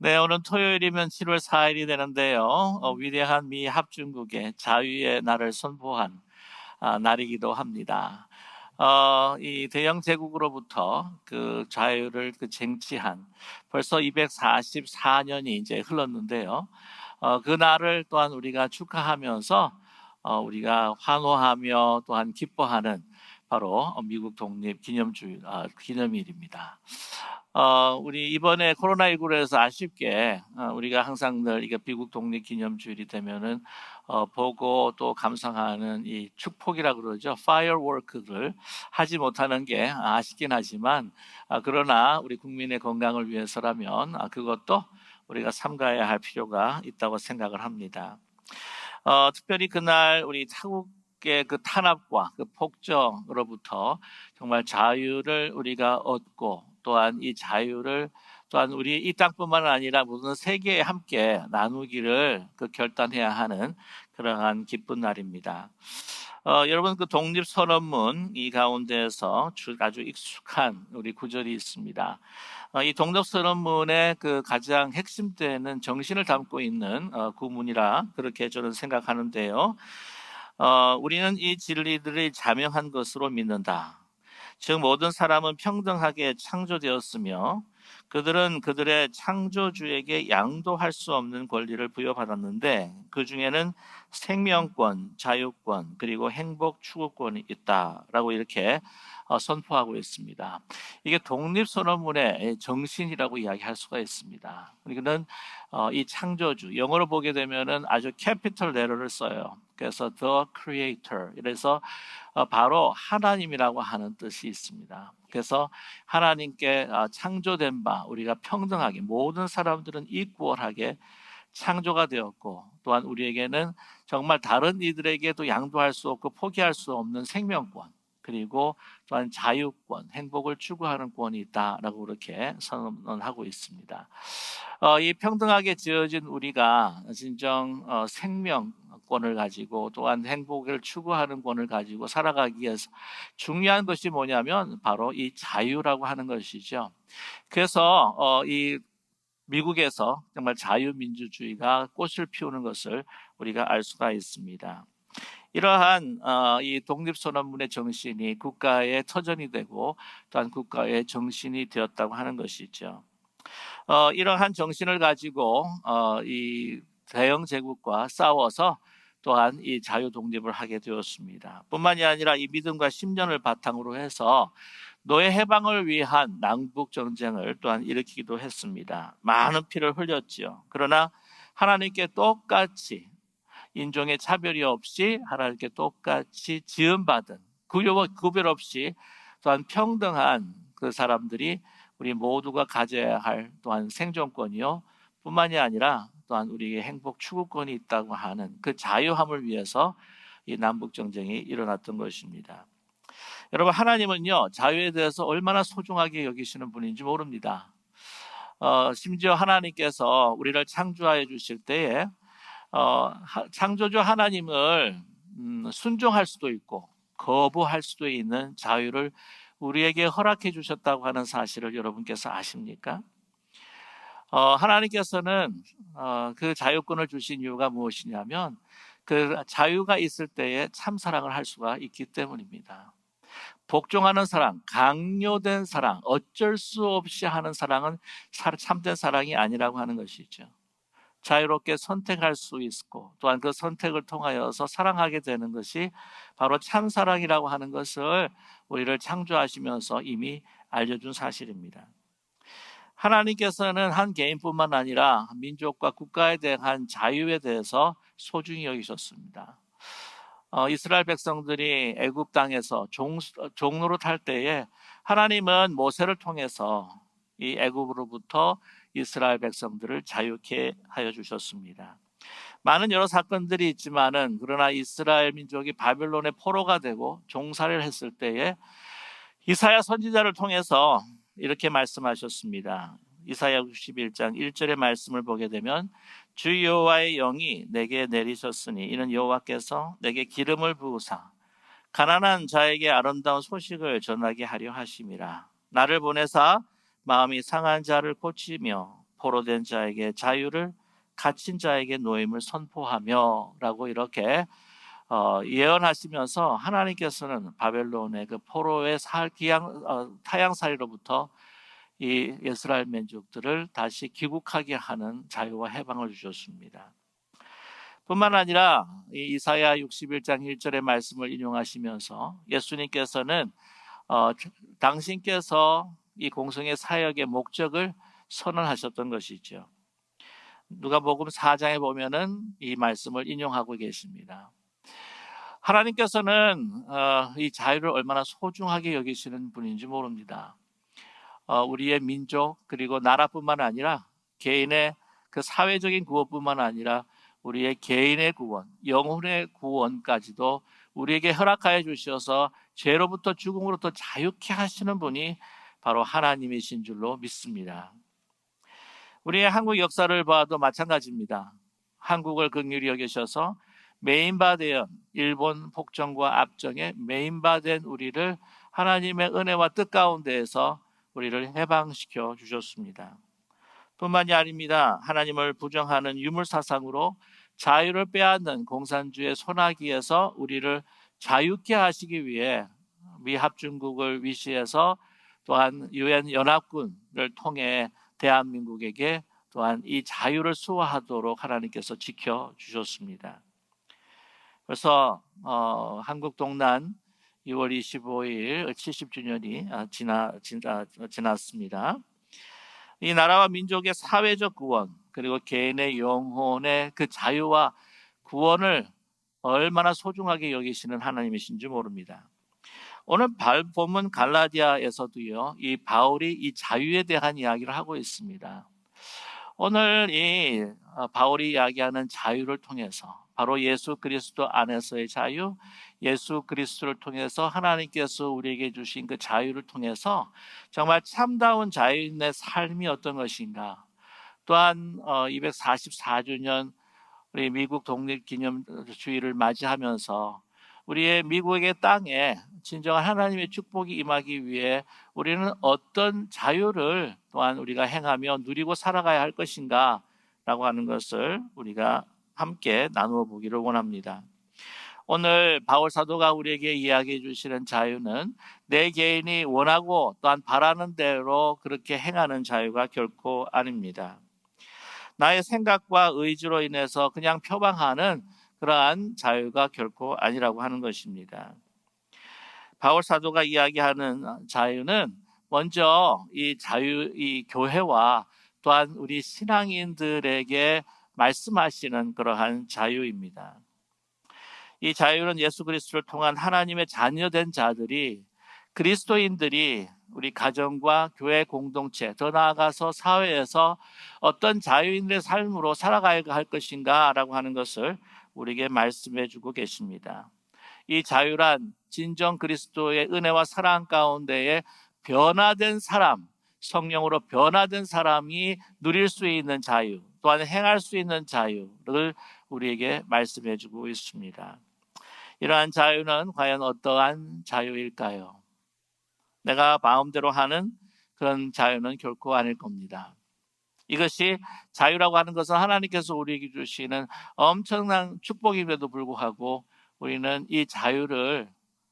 네, 오늘 토요일이면 7월 4일이 되는데요. 위대한 미 합중국의 자유의 날을 선포한 날이기도 합니다. 이 대영 제국으로부터 그 자유를 쟁취한 벌써 244년이 이제 흘렀는데요. 그 날을 또한 우리가 축하하면서 우리가 환호하며 또한 기뻐하는 바로 미국 독립 기념일입니다. 우리 이번에 코로나19로 해서 아쉽게 우리가 항상 늘 이게 미국 독립 기념주일이 되면은 보고 또 감상하는 이 축복이라 그러죠. 파이어워크를 하지 못하는 게 아쉽긴 하지만 그러나 우리 국민의 건강을 위해서라면 그것도 우리가 삼가해야 할 필요가 있다고 생각을 합니다. 특별히 그날 우리 타국의 그 탄압과 그 폭정으로부터 정말 자유를 우리가 얻고 또한 이 자유를 또한 우리 이 땅뿐만 아니라 모든 세계에 함께 나누기를 결단해야 하는 그러한 기쁜 날입니다. 여러분 그 독립선언문 이 가운데에서 아주 익숙한 우리 구절이 있습니다. 이 독립선언문의 그 가장 핵심되는 정신을 담고 있는 구문이라 그렇게 저는 생각하는데요. 우리는 이 진리들을 자명한 것으로 믿는다. 즉 모든 사람은 평등하게 창조되었으며 그들은 그들의 창조주에게 양도할 수 없는 권리를 부여받았는데 그 중에는 생명권, 자유권, 그리고 행복 추구권이 있다라고 이렇게 선포하고 있습니다. 이게 독립선언문의 정신이라고 이야기할 수가 있습니다. 그는 이 창조주, 영어로 보게 되면은 아주 캐피털 레터를 써요. 그래서 the creator, 이래서 바로 하나님이라고 하는 뜻이 있습니다. 그래서 하나님께 창조된 바 우리가 평등하게 모든 사람들은 이퀄하게 창조가 되었고 또한 우리에게는 정말 다른 이들에게도 양도할 수 없고 포기할 수 없는 생명권 그리고 또한 자유권, 행복을 추구하는 권이 있다라고 그렇게 선언하고 있습니다. 이 평등하게 지어진 우리가 진정 생명권을 가지고 또한 행복을 추구하는 권을 가지고 살아가기 위해서 중요한 것이 뭐냐면 바로 이 자유라고 하는 것이죠. 그래서 이 미국에서 정말 자유민주주의가 꽃을 피우는 것을 우리가 알 수가 있습니다. 이러한 이 독립선언문의 정신이 국가의 터전이 되고 또한 국가의 정신이 되었다고 하는 것이죠. 이러한 정신을 가지고 이 대영 제국과 싸워서 또한 이 자유 독립을 하게 되었습니다. 뿐만이 아니라 이 믿음과 신념을 바탕으로 해서 노예 해방을 위한 남북 전쟁을 또한 일으키기도 했습니다. 많은 피를 흘렸지요. 그러나 하나님께 똑같이 인종의 차별이 없이 하나님께 똑같이 지음받은 구별 없이 또한 평등한 그 사람들이 우리 모두가 가져야 할 또한 생존권이요 뿐만이 아니라 또한 우리에게 행복 추구권이 있다고 하는 그 자유함을 위해서 이 남북 전쟁이 일어났던 것입니다. 여러분 하나님은요 자유에 대해서 얼마나 소중하게 여기시는 분인지 모릅니다. 심지어 하나님께서 우리를 창조하여 주실 때에 창조주 하나님을 순종할 수도 있고 거부할 수도 있는 자유를 우리에게 허락해 주셨다고 하는 사실을 여러분께서 아십니까? 하나님께서는 그 자유권을 주신 이유가 무엇이냐면 그 자유가 있을 때에 참 사랑을 할 수가 있기 때문입니다. 복종하는 사랑, 강요된 사랑, 어쩔 수 없이 하는 사랑은 참된 사랑이 아니라고 하는 것이죠. 자유롭게 선택할 수 있고 또한 그 선택을 통하여서 사랑하게 되는 것이 바로 참사랑이라고 하는 것을 우리를 창조하시면서 이미 알려준 사실입니다. 하나님께서는 한 개인뿐만 아니라 민족과 국가에 대한 자유에 대해서 소중히 여기셨습니다. 이스라엘 백성들이 애굽 땅에서 종로로 탈 때에 하나님은 모세를 통해서 이 애굽으로부터 이스라엘 백성들을 자유케 하여 주셨습니다. 많은 여러 사건들이 있지만은 그러나 이스라엘 민족이 바벨론의 포로가 되고 종살이를 했을 때에 이사야 선지자를 통해서 이렇게 말씀하셨습니다. 이사야 61장 1절의 말씀을 보게 되면 주 여호와의 영이 내게 내리셨으니 이는 여호와께서 내게 기름을 부으사 가난한 자에게 아름다운 소식을 전하게 하려 하심이라. 나를 보내사 마음이 상한 자를 고치며 포로된 자에게 자유를, 갇힌 자에게 노임을 선포하며라고 이렇게 예언하시면서 하나님께서는 바벨론의 그 포로의 타향살이로부터 이 이스라엘 민족들을 다시 귀국하게 하는 자유와 해방을 주셨습니다. 뿐만 아니라 이 이사야 61장 1절의 말씀을 인용하시면서 예수님께서는 당신께서 이 공생의 사역의 목적을 선언하셨던 것이죠. 누가복음 4장에 보면은 이 말씀을 인용하고 계십니다. 하나님께서는 이 자유를 얼마나 소중하게 여기시는 분인지 모릅니다. 우리의 민족 그리고 나라뿐만 아니라 개인의 그 사회적인 구원뿐만 아니라 우리의 개인의 구원, 영혼의 구원까지도 우리에게 허락하여 주셔서 죄로부터 죽음으로부터 자유케 하시는 분이 바로 하나님이신 줄로 믿습니다. 우리의 한국 역사를 봐도 마찬가지입니다. 한국을 긍휼히 여기셔서 메인바되어 일본 폭정과 압정에 메인바된 우리를 하나님의 은혜와 뜻 가운데에서 우리를 해방시켜 주셨습니다. 뿐만이 아닙니다. 하나님을 부정하는 유물사상으로 자유를 빼앗는 공산주의 소나기에서 우리를 자유케 하시기 위해 미합중국을 위시해서 또한 유엔 연합군을 통해 대한민국에게 또한 이 자유를 수호하도록 하나님께서 지켜주셨습니다. 그래서 한국 동란 6월 25일 70주년이 지났습니다. 이 나라와 민족의 사회적 구원 그리고 개인의 영혼의 그 자유와 구원을 얼마나 소중하게 여기시는 하나님이신지 모릅니다. 오늘 본문 갈라디아에서도요, 이 바울이 이 자유에 대한 이야기를 하고 있습니다. 오늘 이 바울이 이야기하는 자유를 통해서 바로 예수 그리스도 안에서의 자유, 예수 그리스도를 통해서 하나님께서 우리에게 주신 그 자유를 통해서 정말 참다운 자유인의 삶이 어떤 것인가. 또한 244주년 우리 미국 독립기념주의를 맞이하면서 우리의 미국의 땅에 진정한 하나님의 축복이 임하기 위해 우리는 어떤 자유를 또한 우리가 행하며 누리고 살아가야 할 것인가 라고 하는 것을 우리가 함께 나누어 보기를 원합니다. 오늘 바울 사도가 우리에게 이야기해 주시는 자유는 내 개인이 원하고 또한 바라는 대로 그렇게 행하는 자유가 결코 아닙니다. 나의 생각과 의지로 인해서 그냥 표방하는 그러한 자유가 결코 아니라고 하는 것입니다. 바울 사도가 이야기하는 자유는 먼저 이 교회와 또한 우리 신앙인들에게 말씀하시는 그러한 자유입니다. 이 자유는 예수 그리스도를 통한 하나님의 자녀된 자들이, 그리스도인들이 우리 가정과 교회 공동체, 더 나아가서 사회에서 어떤 자유인의 삶으로 살아가야 할 것인가 라고 하는 것을 우리에게 말씀해 주고 계십니다. 이 자유란 진정 그리스도의 은혜와 사랑 가운데에 변화된 사람, 성령으로 변화된 사람이 누릴 수 있는 자유, 또한 행할 수 있는 자유를 우리에게 말씀해 주고 있습니다. 이러한 자유는 과연 어떠한 자유일까요? 내가 마음대로 하는 그런 자유는 결코 아닐 겁니다. 이것이 자유라고 하는 것은 하나님께서 우리에게 주시는 엄청난 축복임에도 불구하고 우리는 이 자유를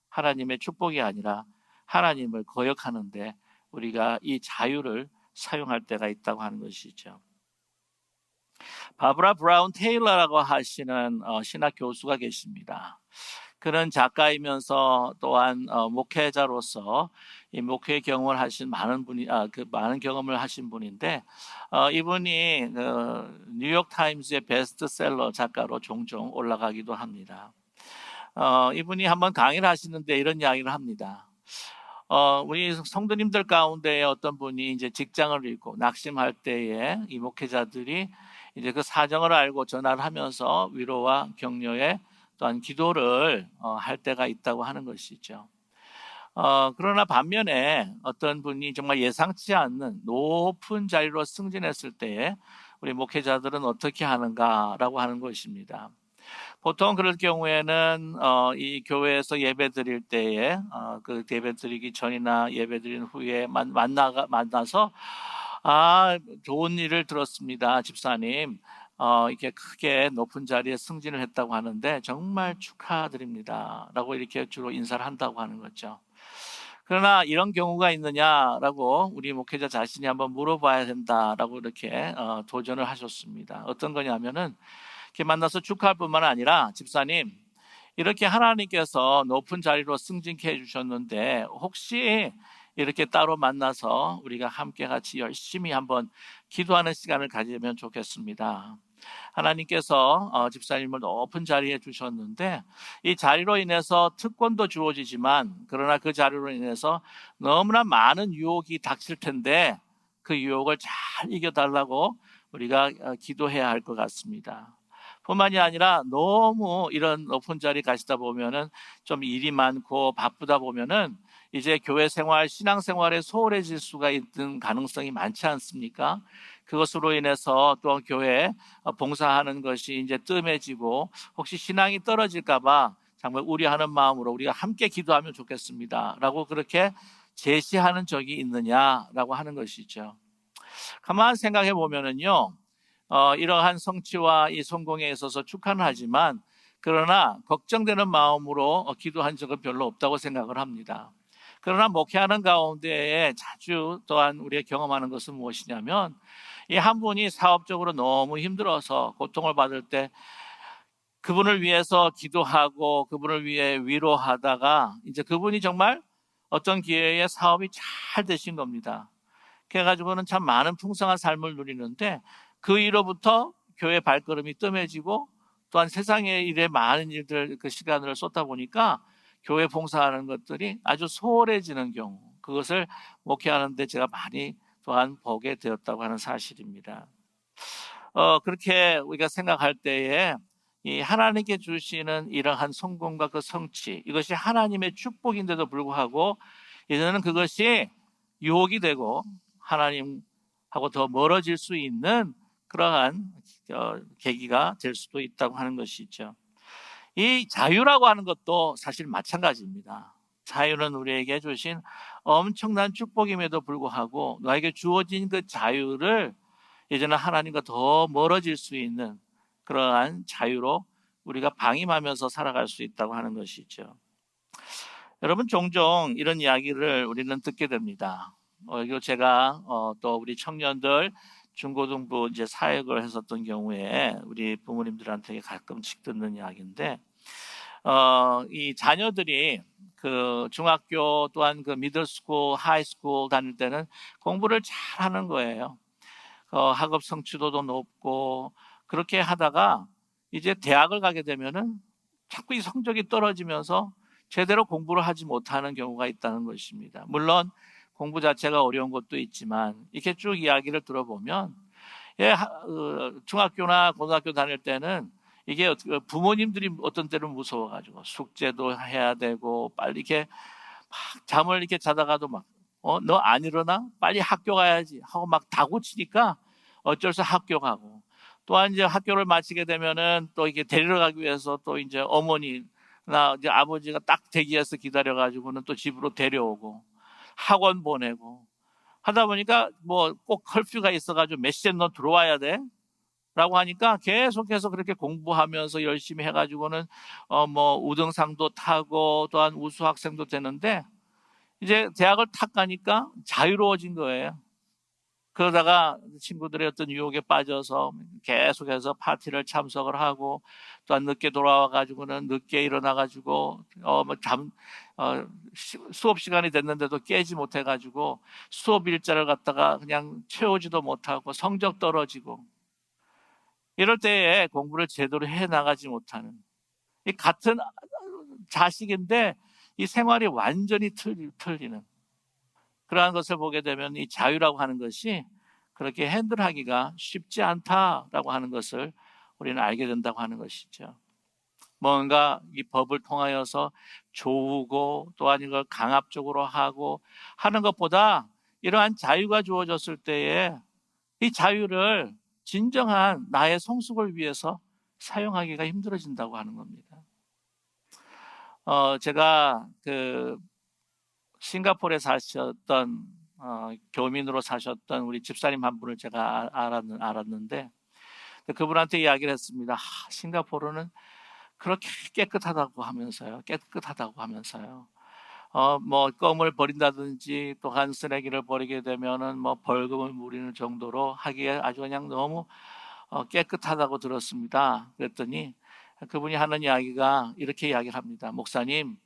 하나님의 축복이 아니라 하나님을 거역하는데 우리가 이 자유를 사용할 때가 있다고 하는 것이죠. 바브라 브라운 테일러라고 하시는 신학 교수가 계십니다. 그는 작가이면서 또한 목회자로서 이 목회 경험을 하신 많은 경험을 하신 분인데 이분이 뉴욕 타임즈의 베스트셀러 작가로 종종 올라가기도 합니다. 이분이 한번 강의를 하시는데 이런 이야기를 합니다. 우리 성도님들 가운데 어떤 분이 이제 직장을 잃고 낙심할 때에 이 목회자들이 이제 그 사정을 알고 전화를 하면서 위로와 격려에 또한 기도를 할 때가 있다고 하는 것이죠. 그러나 반면에 어떤 분이 정말 예상치 않는 높은 자리로 승진했을 때에 우리 목회자들은 어떻게 하는가라고 하는 것입니다. 보통 그럴 경우에는 이 교회에서 예배 드릴 때에 그 예배 드리기 전이나 예배 드린 후에 만나서 좋은 일을 들었습니다, 집사님. 이렇게 크게 높은 자리에 승진을 했다고 하는데 정말 축하드립니다. 라고 이렇게 주로 인사를 한다고 하는 거죠. 그러나 이런 경우가 있느냐라고 우리 목회자 자신이 한번 물어봐야 된다라고 이렇게 도전을 하셨습니다. 어떤 거냐면은 이렇게 만나서 축하할 뿐만 아니라 집사님, 이렇게 하나님께서 높은 자리로 승진케 해주셨는데 혹시 이렇게 따로 만나서 우리가 함께 같이 열심히 한번 기도하는 시간을 가지면 좋겠습니다. 하나님께서 집사님을 높은 자리에 주셨는데 이 자리로 인해서 특권도 주어지지만 그러나 그 자리로 인해서 너무나 많은 유혹이 닥칠 텐데 그 유혹을 잘 이겨달라고 우리가 기도해야 할 것 같습니다. 뿐만이 아니라 너무 이런 높은 자리 가시다 보면은 좀 일이 많고 바쁘다 보면은 이제 교회 생활, 신앙 생활에 소홀해질 수가 있는 가능성이 많지 않습니까? 그것으로 인해서 또 교회 봉사하는 것이 이제 뜸해지고 혹시 신앙이 떨어질까봐 정말 우려하는 마음으로 우리가 함께 기도하면 좋겠습니다. 라고 그렇게 제시하는 적이 있느냐라고 하는 것이죠. 가만 생각해 보면은요, 이러한 성취와 이 성공에 있어서 축하는 하지만 그러나 걱정되는 마음으로 기도한 적은 별로 없다고 생각을 합니다. 그러나 목회하는 가운데에 자주 또한 우리가 경험하는 것은 무엇이냐면 이 한 분이 사업적으로 너무 힘들어서 고통을 받을 때 그분을 위해서 기도하고 그분을 위해 위로하다가 이제 그분이 정말 어떤 기회에 사업이 잘 되신 겁니다. 그래가지고는 참 많은 풍성한 삶을 누리는데 그 이후로부터 교회 발걸음이 뜸해지고 또한 세상의 일에 많은 일들 그 시간을 쏟다 보니까 교회 봉사하는 것들이 아주 소홀해지는 경우, 그것을 목회하는 데 제가 많이 또한 보게 되었다고 하는 사실입니다. 그렇게 우리가 생각할 때에 이 하나님께 주시는 이러한 성공과 그 성취, 이것이 하나님의 축복인데도 불구하고 이제는 그것이 유혹이 되고 하나님하고 더 멀어질 수 있는 그러한 계기가 될 수도 있다고 하는 것이죠. 이 자유라고 하는 것도 사실 마찬가지입니다. 자유는 우리에게 주신 엄청난 축복임에도 불구하고 너에게 주어진 그 자유를 이제는 하나님과 더 멀어질 수 있는 그러한 자유로 우리가 방임하면서 살아갈 수 있다고 하는 것이죠. 여러분, 종종 이런 이야기를 우리는 듣게 됩니다. 이거 제가 또 우리 청년들 중고등부 이제 사역을 했었던 경우에 우리 부모님들한테 가끔씩 듣는 이야기인데, 이 자녀들이 그 중학교 또한 그 미들스쿨, 하이스쿨 다닐 때는 공부를 잘 하는 거예요. 학업 성취도도 높고 그렇게 하다가 이제 대학을 가게 되면은 자꾸 이 성적이 떨어지면서 제대로 공부를 하지 못하는 경우가 있다는 것입니다. 물론 공부 자체가 어려운 것도 있지만 이렇게 쭉 이야기를 들어보면 중학교나 고등학교 다닐 때는 이게 부모님들이 어떤 때는 무서워가지고 숙제도 해야 되고 빨리 이렇게 막 잠을 이렇게 자다가도 막 너 안 일어나? 빨리 학교 가야지 하고 막 다고치니까 어쩔 수 없이 학교 가고 또한 이제 학교를 마치게 되면은 또 이게 데리러 가기 위해서 또 이제 어머니나 이제 아버지가 딱 대기해서 기다려가지고는 또 집으로 데려오고 학원 보내고 하다 보니까 뭐 꼭 커피가 있어가지고 몇 시에 너 들어와야 돼? 라고 하니까 계속해서 그렇게 공부하면서 열심히 해가지고는 뭐 우등상도 타고 또한 우수 학생도 되는데 이제 대학을 탁 가니까 자유로워진 거예요. 그러다가 친구들의 어떤 유혹에 빠져서 계속해서 파티를 참석을 하고 또한 늦게 돌아와 가지고는 늦게 일어나 가지고 수업 시간이 됐는데도 깨지 못해 가지고 수업 일자를 갖다가 그냥 채우지도 못하고 성적 떨어지고 이럴 때에 공부를 제대로 해 나가지 못하는 이 같은 자식인데 이 생활이 완전히 틀리는 그러한 것을 보게 되면 이 자유라고 하는 것이 그렇게 핸들하기가 쉽지 않다라고 하는 것을 우리는 알게 된다고 하는 것이죠. 뭔가 이 법을 통하여서 조우고 또한 이걸 강압적으로 하고 하는 것보다 이러한 자유가 주어졌을 때에 이 자유를 진정한 나의 성숙을 위해서 사용하기가 힘들어진다고 하는 겁니다. 제가 그 싱가포르에 사셨던 교민으로 사셨던 우리 집사님 한 분을 제가 알았는데 그분한테 이야기를 했습니다. 싱가포르는 그렇게 깨끗하다고 하면서요. 뭐 껌을 버린다든지 또한 쓰레기를 버리게 되면은 뭐 벌금을 물리는 정도로 하기에 아주 그냥 너무 깨끗하다고 들었습니다. 그랬더니 그분이 하는 이야기가 이렇게 이야기를 합니다. 목사님,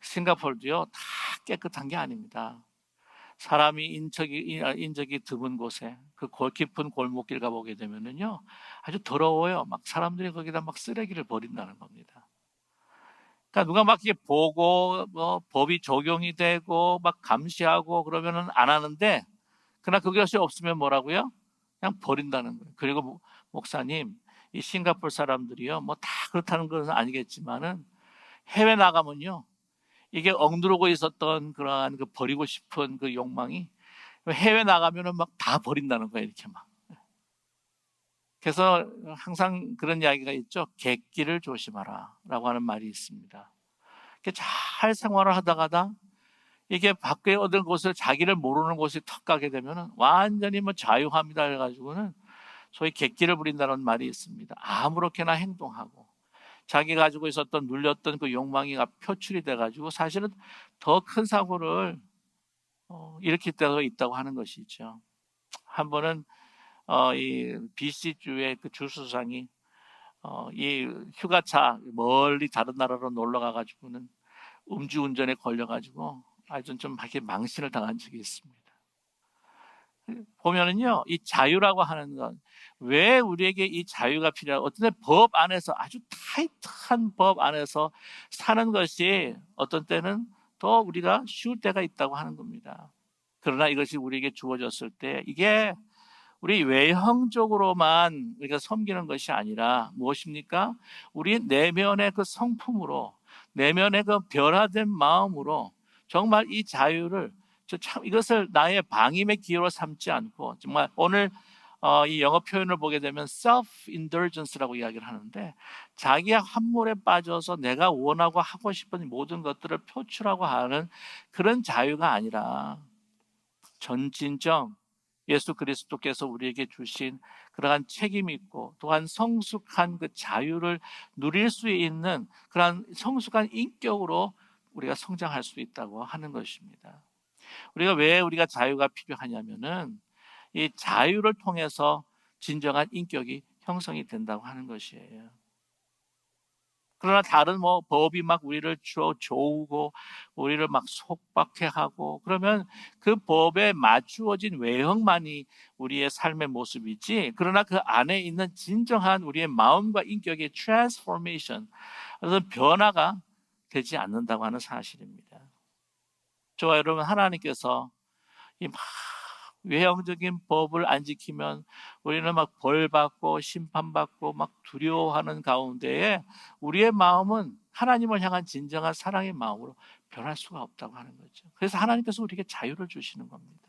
싱가포르도요 다 깨끗한 게 아닙니다. 사람이 인적이 드문 곳에 그 깊은 골목길 가보게 되면은요 아주 더러워요. 막 사람들이 거기다 막 쓰레기를 버린다는 겁니다. 그러니까 누가 막 이렇게 보고 뭐 법이 적용이 되고 막 감시하고 그러면은 안 하는데, 그러나 그것이 없으면 뭐라고요? 그냥 버린다는 거예요. 그리고 목사님, 이 싱가포르 사람들이요 뭐 다 그렇다는 것은 아니겠지만은 해외 나가면요 이게 억누르고 있었던 그러한 그 버리고 싶은 그 욕망이 해외 나가면은 막 다 버린다는 거예요. 이렇게 막. 그래서 항상 그런 이야기가 있죠. 객기를 조심하라라고 하는 말이 있습니다. 잘 생활을 하다가다 이게 밖에 어떤 곳을 자기를 모르는 곳에 턱 가게 되면은 완전히 뭐 자유합니다 해가지고는 소위 객기를 부린다는 말이 있습니다. 아무렇게나 행동하고 자기가 가지고 있었던 눌렸던 그 욕망이 표출이 돼가지고 사실은 더 큰 사고를 일으킬 때가 있다고 하는 것이죠. 한 번은 이 BC 주의 그 주수장이 이 휴가차 멀리 다른 나라로 놀러 가가지고는 음주운전에 걸려가지고 아주 좀 이렇게 망신을 당한 적이 있습니다. 보면은요, 이 자유라고 하는 건 왜 우리에게 이 자유가 필요하고 어떤 법 안에서 아주 타이트한 법 안에서 사는 것이 어떤 때는 더 우리가 쉬울 때가 있다고 하는 겁니다. 그러나 이것이 우리에게 주어졌을 때 이게 우리 외형적으로만 우리가 섬기는 것이 아니라 무엇입니까? 우리 내면의 그 성품으로, 내면의 그 변화된 마음으로 정말 이 자유를 이것을 나의 방임의 기회로 삼지 않고 정말 오늘 이 영어 표현을 보게 되면 self-indulgence라고 이야기를 하는데 자기의 함몰에 빠져서 내가 원하고 하고 싶은 모든 것들을 표출하고 하는 그런 자유가 아니라 전진정 예수 그리스도께서 우리에게 주신 그러한 책임이 있고 또한 성숙한 그 자유를 누릴 수 있는 그러한 성숙한 인격으로 우리가 성장할 수 있다고 하는 것입니다. 우리가 자유가 필요하냐면은 이 자유를 통해서 진정한 인격이 형성이 된다고 하는 것이에요. 그러나 다른 뭐 법이 막 우리를 조우고 우리를 막 속박해하고 그러면 그 법에 맞추어진 외형만이 우리의 삶의 모습이지, 그러나 그 안에 있는 진정한 우리의 마음과 인격의 transformation, 그래서 변화가 되지 않는다고 하는 사실입니다. 저와 여러분, 하나님께서 이 막 외형적인 법을 안 지키면 우리는 막 벌받고 심판받고 막 두려워하는 가운데에 우리의 마음은 하나님을 향한 진정한 사랑의 마음으로 변할 수가 없다고 하는 거죠. 그래서 하나님께서 우리에게 자유를 주시는 겁니다.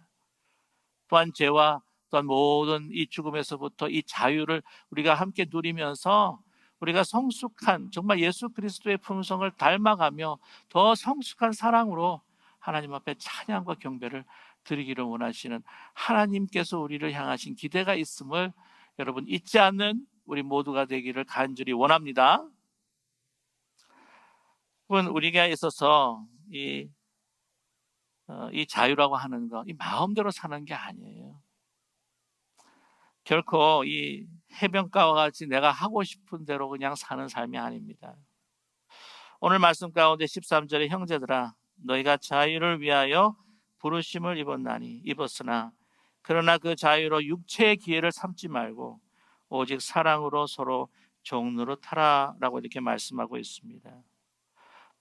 또한 죄와 또한 모든 이 죽음에서부터 이 자유를 우리가 함께 누리면서 우리가 성숙한 정말 예수 그리스도의 품성을 닮아가며 더 성숙한 사랑으로 하나님 앞에 찬양과 경배를 드리기를 원하시는 하나님께서 우리를 향하신 기대가 있음을 여러분 잊지 않는 우리 모두가 되기를 간절히 원합니다. 우리가 있어서 이 자유라고 하는 거, 이 마음대로 사는 게 아니에요. 결코 이 해변가와 같이 내가 하고 싶은 대로 그냥 사는 삶이 아닙니다. 오늘 말씀 가운데 13절에 형제들아 너희가 자유를 위하여 부르심을 입었으나 그러나 그 자유로 육체의 기회를 삼지 말고 오직 사랑으로 서로 종노릇하라라고 이렇게 말씀하고 있습니다.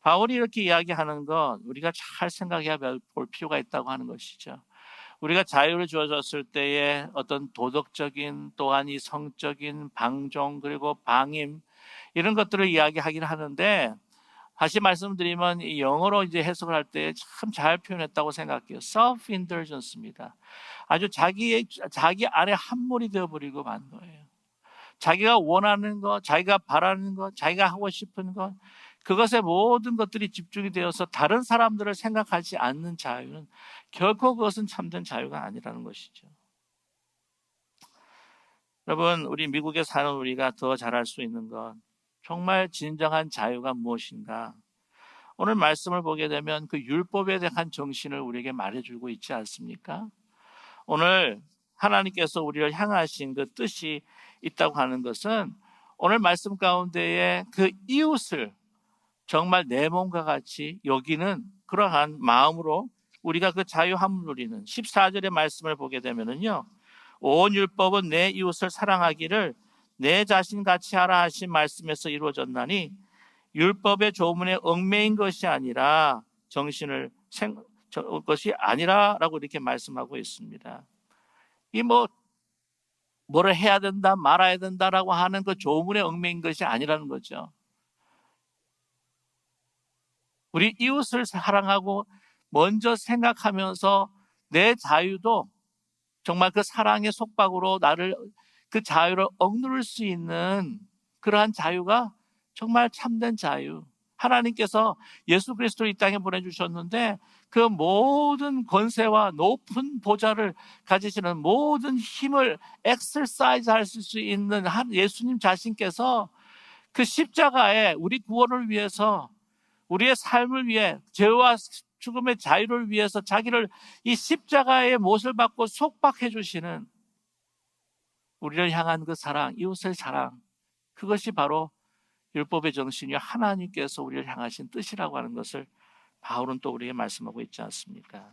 바울이 이렇게 이야기하는 건 우리가 잘 생각해 볼 필요가 있다고 하는 것이죠. 우리가 자유를 주어졌을 때에 어떤 도덕적인 또한 이 성적인 방종 그리고 방임 이런 것들을 이야기하긴 하는데, 다시 말씀드리면 이 영어로 이제 해석을 할 때 참 잘 표현했다고 생각해요. self-indulgence입니다. 아주 자기 안에 함몰이 되어버리고 만 거예요. 자기가 원하는 것, 자기가 바라는 것, 자기가 하고 싶은 것, 그것에 모든 것들이 집중이 되어서 다른 사람들을 생각하지 않는 자유는 결코 그것은 참된 자유가 아니라는 것이죠. 여러분, 우리 미국에 사는 우리가 더 잘할 수 있는 건 정말 진정한 자유가 무엇인가? 오늘 말씀을 보게 되면 그 율법에 대한 정신을 우리에게 말해주고 있지 않습니까? 오늘 하나님께서 우리를 향하신 그 뜻이 있다고 하는 것은 오늘 말씀 가운데에 그 이웃을 정말 내 몸과 같이 여기는 그러한 마음으로 우리가 그 자유함을 누리는 14절의 말씀을 보게 되면은요, 온 율법은 내 이웃을 사랑하기를 내 자신같이 하라 하신 말씀에서 이루어졌나니 율법의 조문에 얽매인 것이 아니라 것이 아니라라고 이렇게 말씀하고 있습니다. 이 뭐를 해야 된다 말아야 된다라고 하는 그 조문에 얽매인 것이 아니라는 거죠. 우리 이웃을 사랑하고 먼저 생각하면서 내 자유도 정말 그 사랑의 속박으로 나를 그 자유를 억누를 수 있는 그러한 자유가 정말 참된 자유. 하나님께서 예수 그리스도를 이 땅에 보내주셨는데 그 모든 권세와 높은 보좌를 가지시는 모든 힘을 엑셀사이즈 할 수 있는 예수님 자신께서 그 십자가에 우리 구원을 위해서 우리의 삶을 위해 죄와 죽음의 자유를 위해서 자기를 이 십자가의 못을 받고 속박해 주시는 우리를 향한 그 사랑, 이웃의 사랑, 그것이 바로 율법의 정신이요 하나님께서 우리를 향하신 뜻이라고 하는 것을 바울은 또 우리에게 말씀하고 있지 않습니까?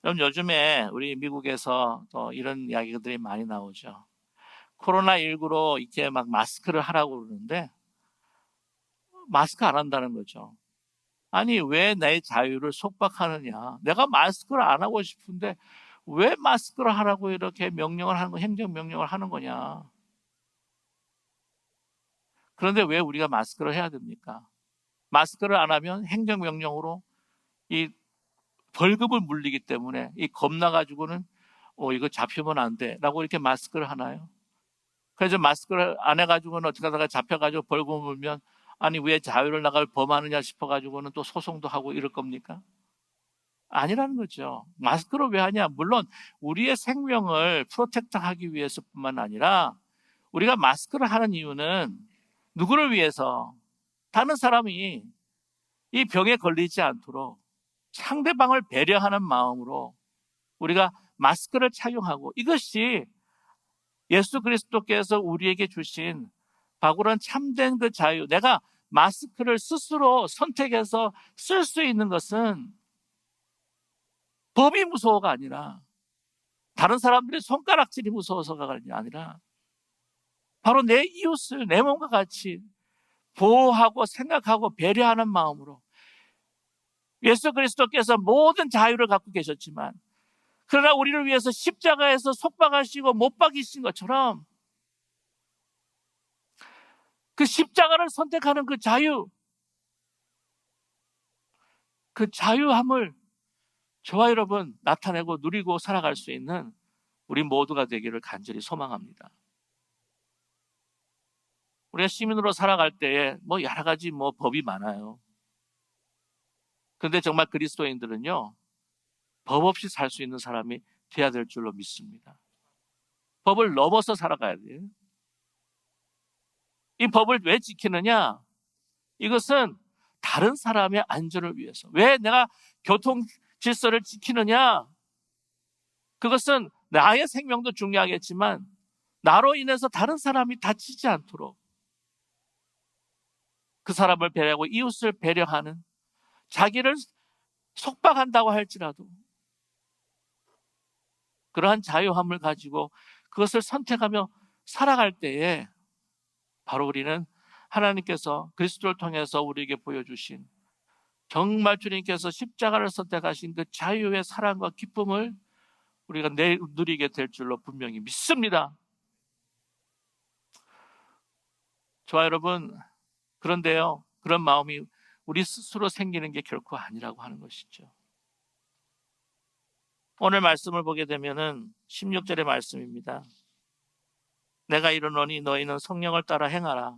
그럼 요즘에 우리 미국에서 또 이런 이야기들이 많이 나오죠. 코로나19로 이렇게 막 마스크를 하라고 그러는데 마스크 안 한다는 거죠. 아니, 왜 내 자유를 속박하느냐? 내가 마스크를 안 하고 싶은데 왜 마스크를 하라고 이렇게 명령을 하는 거, 행정명령을 하는 거냐? 그런데 왜 우리가 마스크를 해야 됩니까? 마스크를 안 하면 행정명령으로 이 벌금을 물리기 때문에 이 겁나가지고는 이거 잡히면 안 돼 라고 이렇게 마스크를 하나요? 그래서 마스크를 안 해가지고는 어떻게 하다가 잡혀가지고 벌금을 물면 아니 왜 자유를 나갈 범하느냐 싶어가지고는 또 소송도 하고 이럴 겁니까? 아니라는 거죠. 마스크를 왜 하냐? 물론 우리의 생명을 프로텍트하기 위해서뿐만 아니라 우리가 마스크를 하는 이유는 누구를 위해서? 다른 사람이 이 병에 걸리지 않도록 상대방을 배려하는 마음으로 우리가 마스크를 착용하고 이것이 예수 그리스도께서 우리에게 주신 바구란 참된 그 자유. 내가 마스크를 스스로 선택해서 쓸 수 있는 것은 법이 무서워가 아니라 다른 사람들의 손가락질이 무서워서가 아니라 바로 내 이웃을 내 몸과 같이 보호하고 생각하고 배려하는 마음으로 예수 그리스도께서 모든 자유를 갖고 계셨지만 그러나 우리를 위해서 십자가에서 속박하시고 못 박이신 것처럼 그 십자가를 선택하는 그 자유, 그 자유함을 저와 여러분 나타내고 누리고 살아갈 수 있는 우리 모두가 되기를 간절히 소망합니다. 우리가 시민으로 살아갈 때에 여러 가지 법이 많아요. 그런데 정말 그리스도인들은요, 법 없이 살 수 있는 사람이 돼야 될 줄로 믿습니다. 법을 넘어서 살아가야 돼요. 이 법을 왜 지키느냐? 이것은 다른 사람의 안전을 위해서. 왜 내가 교통 질서를 지키느냐? 그것은 나의 생명도 중요하겠지만 나로 인해서 다른 사람이 다치지 않도록 그 사람을 배려하고 이웃을 배려하는 자기를 속박한다고 할지라도 그러한 자유함을 가지고 그것을 선택하며 살아갈 때에 바로 우리는 하나님께서 그리스도를 통해서 우리에게 보여주신 정말 주님께서 십자가를 선택하신 그 자유의 사랑과 기쁨을 우리가 누리게 될 줄로 분명히 믿습니다. 저와 여러분, 그런데요, 그런 마음이 우리 스스로 생기는 게 결코 아니라고 하는 것이죠. 오늘 말씀을 보게 되면은 16절의 말씀입니다. 내가 이르노니 너희는 성령을 따라 행하라.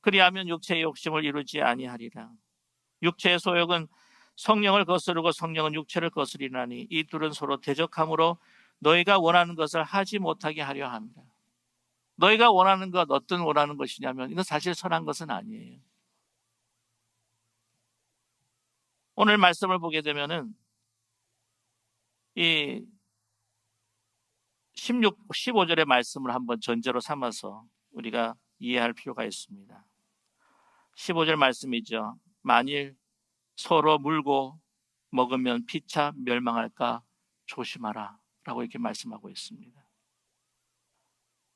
그리하면 육체의 욕심을 이루지 아니하리라. 육체의 소욕은 성령을 거스르고 성령은 육체를 거스리나니 이 둘은 서로 대적함으로 너희가 원하는 것을 하지 못하게 하려 합니다. 너희가 원하는 것, 어떤 원하는 것이냐면 이건 사실 선한 것은 아니에요. 오늘 말씀을 보게 되면은 이 15절의 말씀을 한번 전제로 삼아서 우리가 이해할 필요가 있습니다. 15절 말씀이죠. 만일 서로 물고 먹으면 피차 멸망할까 조심하라 라고 이렇게 말씀하고 있습니다.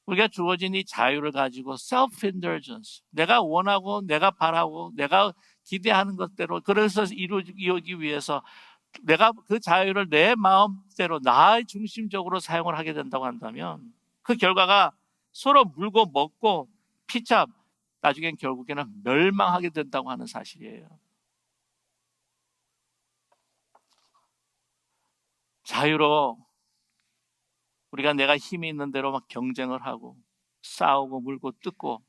우리가 주어진 이 자유를 가지고 self-indulgence, 내가 원하고 내가 바라고 내가 기대하는 것대로 그래서 이루기 위해서 내가 그 자유를 내 마음대로 나의 중심적으로 사용을 하게 된다고 한다면 그 결과가 서로 물고 먹고 피차 나중엔 결국에는 멸망하게 된다고 하는 사실이에요. 자유로 우리가 내가 힘이 있는 대로 막 경쟁을 하고 싸우고 물고 뜯고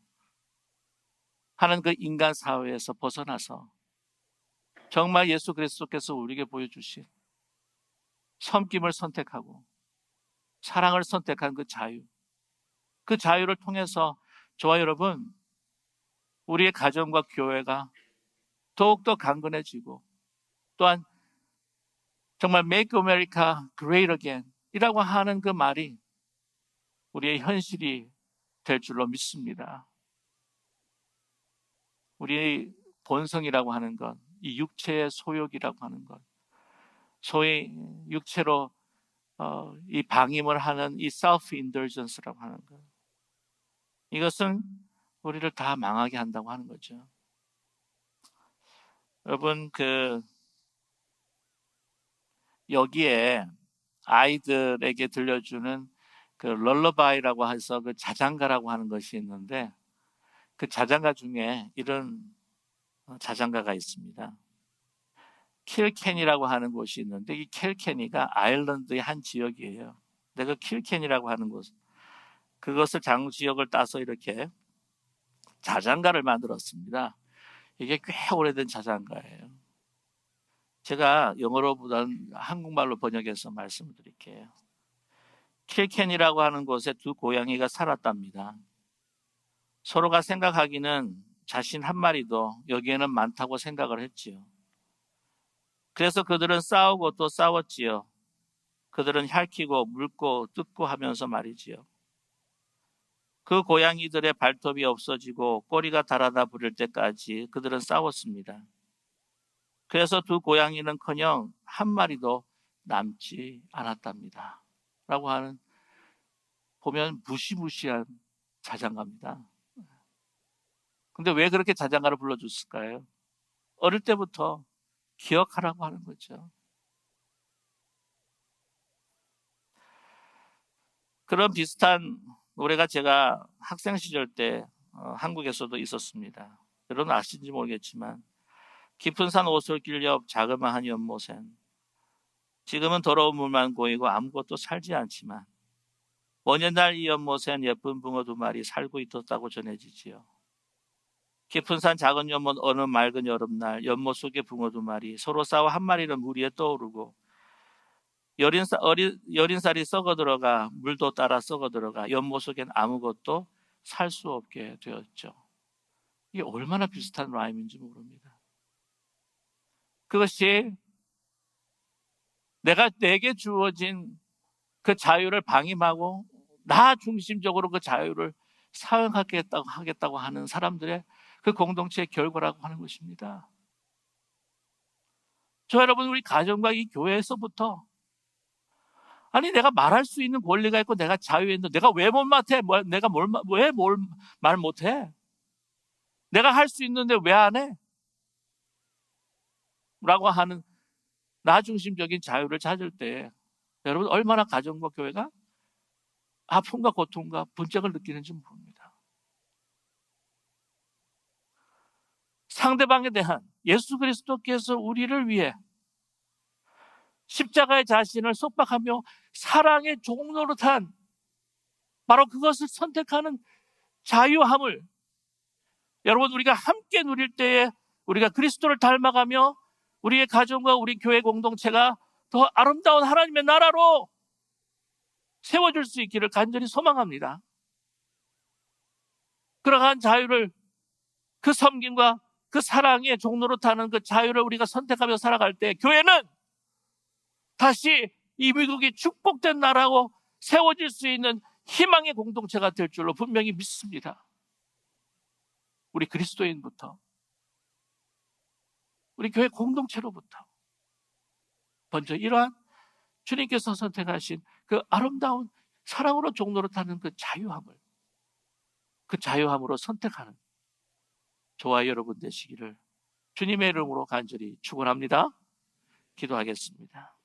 하는 그 인간 사회에서 벗어나서 정말 예수 그리스도께서 우리에게 보여주신 섬김을 선택하고 사랑을 선택한 그 자유, 그 자유를 통해서 저와 여러분 우리의 가정과 교회가 더욱더 강건해지고 또한 정말 Make America Great Again 이라고 하는 그 말이 우리의 현실이 될 줄로 믿습니다. 우리의 본성이라고 하는 것, 이 육체의 소욕이라고 하는 것, 소위 육체로 이 방임을 하는 이 self-indulgence라고 하는 것, 이것은 우리를 다 망하게 한다고 하는 거죠. 여러분, 여기에 아이들에게 들려주는 그 럴러바이라고 해서 그 자장가라고 하는 것이 있는데 그 자장가 중에 이런 자장가가 있습니다. 킬켄이라고 하는 곳이 있는데 이 킬켄이가 아일랜드의 한 지역이에요. 근데 그 킬켄이라고 하는 곳, 그것을 지역을 따서 이렇게 자장가를 만들었습니다. 이게 꽤 오래된 자장가예요. 제가 영어로보다는 한국말로 번역해서 말씀을 드릴게요. 킬켄이라고 하는 곳에 두 고양이가 살았답니다. 서로가 생각하기는 자신 한 마리도 여기에는 많다고 생각을 했지요. 그래서 그들은 싸우고 또 싸웠지요. 그들은 핥히고 물고 뜯고 하면서 말이지요. 그 고양이들의 발톱이 없어지고 꼬리가 달아나 부릴 때까지 그들은 싸웠습니다. 그래서 두 고양이는커녕 한 마리도 남지 않았답니다. 라고 하는, 보면 무시무시한 자장가입니다. 근데 왜 그렇게 자장가를 불러줬을까요? 어릴 때부터 기억하라고 하는 거죠. 그런 비슷한 노래가 제가 학생 시절 때 한국에서도 있었습니다. 여러분 아시는지 모르겠지만 깊은 산 오솔길 옆 자그마한 연못엔 지금은 더러운 물만 고이고 아무것도 살지 않지만 먼 옛날 이 연못엔 예쁜 붕어 두 마리 살고 있었다고 전해지지요. 깊은 산 작은 연못 어느 맑은 여름날 연못 속의 붕어 두 마리 서로 싸워 한 마리는 물 위에 떠오르고 여린 쌀이 썩어 들어가 물도 따라 썩어 들어가 연못 속엔 아무것도 살 수 없게 되었죠. 이게 얼마나 비슷한 라임인지 모릅니다. 그것이 내게 주어진 그 자유를 방임하고 나 중심적으로 그 자유를 사용하겠다고 하는 사람들의 그 공동체의 결과라고 하는 것입니다. 저 여러분, 우리 가정과 이 교회에서부터 아니 내가 말할 수 있는 권리가 있고 내가 자유했는데 내가 왜 못 맡아? 내가 왜 말 못해? 내가 할 수 있는데 왜 안 해? 라고 하는 나 중심적인 자유를 찾을 때 여러분 얼마나 가정과 교회가 아픔과 고통과 분쟁을 느끼는지 모릅니다. 상대방에 대한 예수 그리스도께서 우리를 위해 십자가의 자신을 속박하며 사랑의 종노릇한 바로 그것을 선택하는 자유함을 여러분, 우리가 함께 누릴 때에 우리가 그리스도를 닮아가며 우리의 가정과 우리 교회 공동체가 더 아름다운 하나님의 나라로 세워질 수 있기를 간절히 소망합니다. 그러한 자유를, 그 섬김과 그 사랑의 종로로 타는 그 자유를 우리가 선택하며 살아갈 때 교회는 다시 이 미국이 축복된 나라로 세워질 수 있는 희망의 공동체가 될 줄로 분명히 믿습니다. 우리 그리스도인부터, 우리 교회 공동체로부터 먼저 이러한 주님께서 선택하신 그 아름다운 사랑으로 종로로 타는 그 자유함으로 선택하는 저와 여러분 되시기를 주님의 이름으로 간절히 축원합니다. 기도하겠습니다.